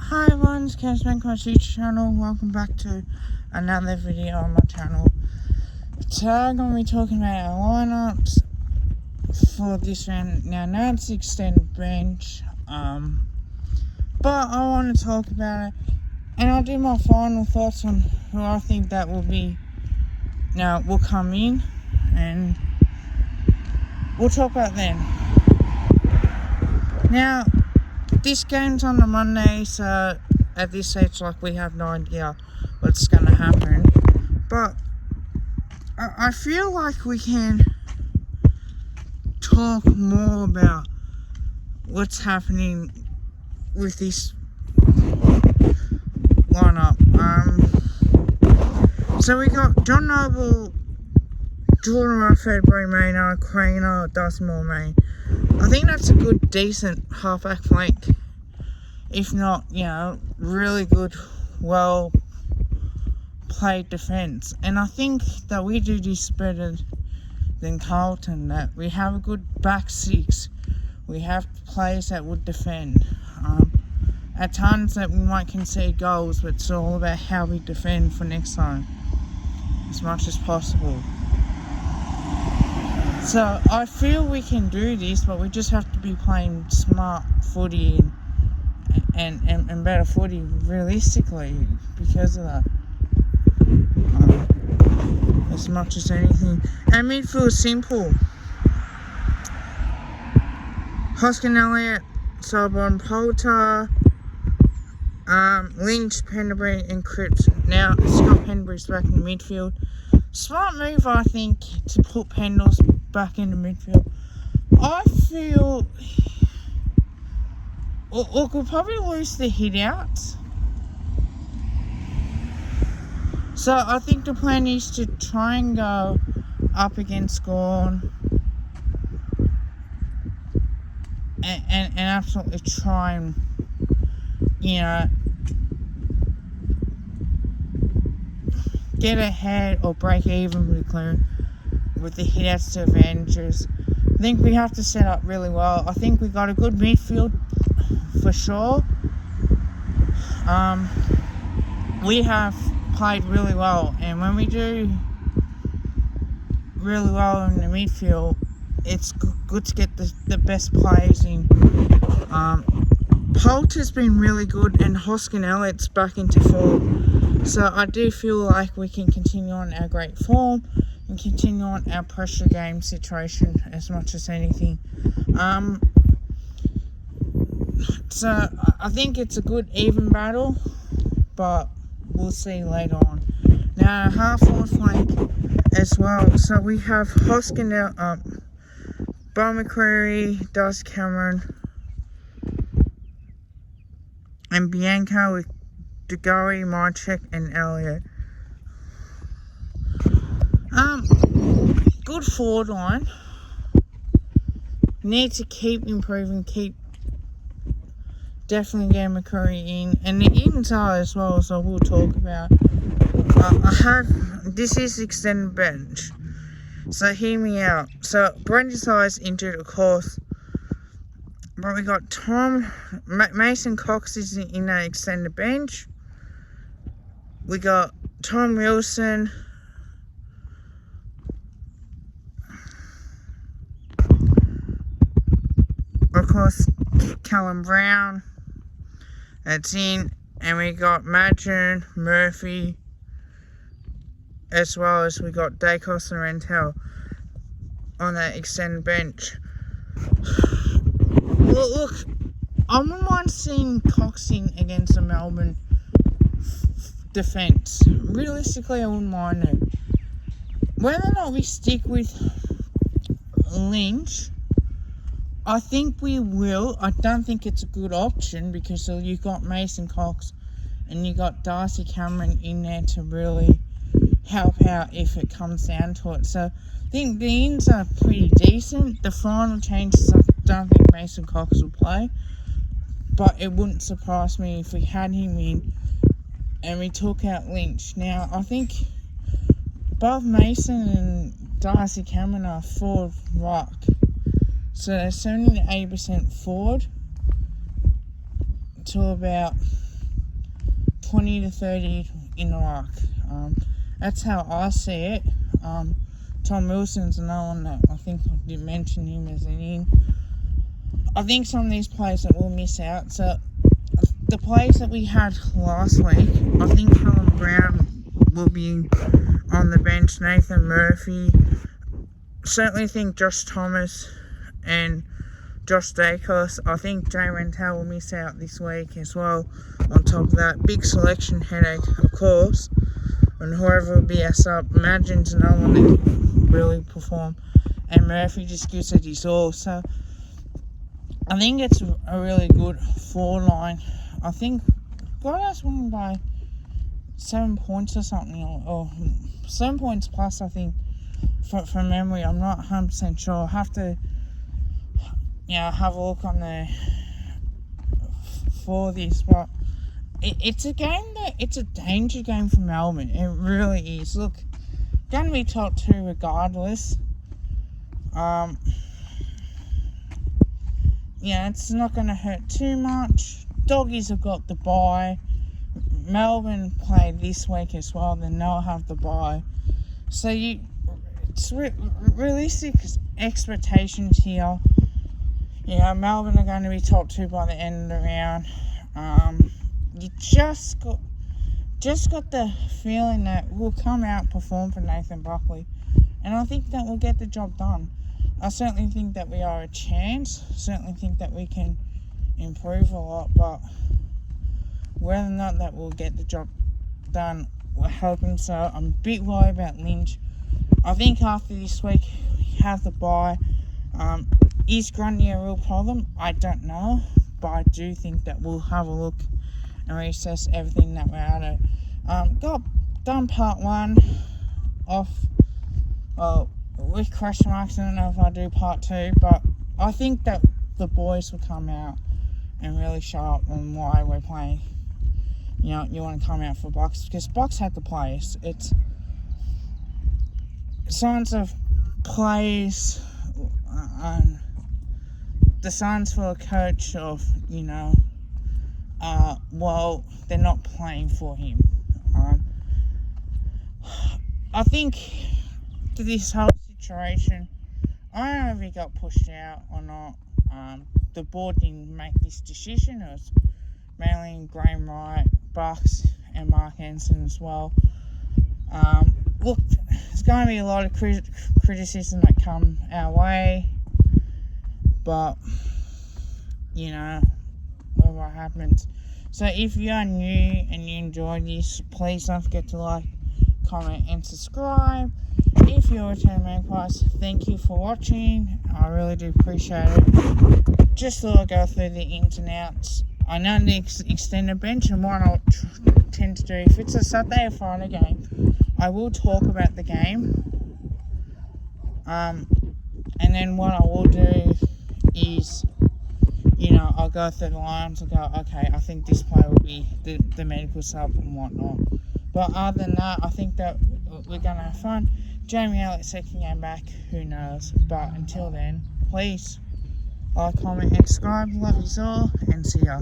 Hi everyone, it's Cashman YouTube channel. Welcome back to another video on my channel. Today I'm going to be talking about our lineups for this round. Now it's the extended bench, but I want to talk about it, and I'll do my final thoughts on who I think that will come in, and we'll talk about them. Now, this game's on a Monday, so at this stage, we have no idea what's going to happen. But I feel like we can talk more about what's happening with this lineup. So we got John Noble, Jordan Rufford, Bray Maynard, Craner, Dustin Moore. I think that's a good, decent halfback flank. If not, really good, well played defence. And I think that we do this better than Carlton, that we have a good back six. We have players that would defend. At times that we might concede goals, but it's all about how we defend for next time, as much as possible. So I feel we can do this, but we just have to be playing smart footy and better footy realistically because of that. As much as anything. Our midfield is simple. Hoskin Elliott, Sabon Poulter, Lynch, Pendlebury and Cripps. Now Scott Pendlebury's back in the midfield. Smart move, I think, to put Pendles back in the midfield. I feel we'll probably lose the hit outs. So I think the plan is to try and go up against Gorn and absolutely try and, get ahead or break even with the hit outs to advantages. I think we have to set up really well. I think we got a good midfield for sure. We have played really well, and when we do really well in the midfield, it's good to get the best players in. Poulter's been really good, and Hoskin Elliott's back into form. So I do feel like we can continue on our great form and continue on our pressure game situation as much as anything. So I think it's a good even battle, but we'll see later on. Now half forward flank as well. So we have Hoskin, Bob McCreary, Darcy Cameron, and Bianco with DeGoey, Marchek, and Elliott. Good forward line. Need to keep improving, definitely get McCurry in, and the inside as well, so we'll talk about. This is extended bench, so hear me out. So Brendan is injured, of course, but we got Mason Cox is in that extended bench. We got Tom Wilson, of course, Callum Brown, that's in, and we got Madgen, Murphy, as well as we got Dacos and Rentel on that extended bench. Look, I wouldn't mind seeing Cox in against the Melbourne defence. Realistically, I wouldn't mind it. Whether or not we stick with Lynch, I think we will. I don't think it's a good option because you've got Mason Cox and you got Darcy Cameron in there to really help out if it comes down to it. So I think the ins are pretty decent. The final changes, I don't think Mason Cox will play, but it wouldn't surprise me if we had him in and we took out Lynch. Now I think both Mason and Darcy Cameron are forward ruck. So they're 70 to 80% forward to about 20 to 30 in the ruck. That's how I see it. Tom Wilson's another one that I think I didn't mention him as an in. I think some of these players that will miss out. So the players that we had last week, I think Callum Brown will be on the bench. Nathan Murphy. Certainly think Josh Thomas and Josh Dacos. I think Jay Rental will miss out this week as well. On top of that, big selection headache, of course. And whoever will be us up, Imagine's another one that can really perform. And Murphy just gives it his all. So I think it's a really good forward line. I think Goddard's winning by 7 points or something, or 7 points plus, I think, from memory. I'm not 100% sure. I'll have to, have a look on the for this, but it's a game it's a danger game for Melbourne. It really is. Look, going to be top 2 regardless. It's not going to hurt too much. Doggies have got the bye. Melbourne played this week as well. Then they'll have the bye. So it's realistic expectations here. Melbourne are going to be top 2 by the end of the round. You just got the feeling that we'll come out and perform for Nathan Buckley, and I think that we'll get the job done. I certainly think that we are a chance. Certainly think that we can improve a lot, but whether or not that we'll get the job done, we're hoping so. I'm a bit worried about Lynch. I think after this week we have the bye. Is Grundy a real problem? I don't know, but I do think that we'll have a look and reassess everything that we're at. Got done part 1 off with question marks. I don't know if I do part 2, but I think that the boys will come out and really show up on why we're playing. You want to come out for Bucks, because Bucks had the players. It's signs of plays, the signs for a coach of, they're not playing for him. I think to this whole situation, I don't know if he got pushed out or not. The board didn't make this decision. It was mainly Graham Wright, Bucks, and Mark Henson as well. Look, there's going to be a lot of criticism that come our way, but whatever happens. So if you are new and you enjoyed this, please don't forget to like, comment, and subscribe. If you're a return magpies, thank you for watching. I really do appreciate it. Just thought I'd go through the ins and outs. I know the extended bench, and what I'll tend to do, if it's a Saturday or Friday game, I will talk about the game. And then what I will do is, I'll go through the lines and go, okay, I think this player will be the medical sub and whatnot. But other than that, I think that we're going to have fun. Jamie Elliott's second game back, who knows. But until then, please like, comment, and subscribe. Love you all, and see ya.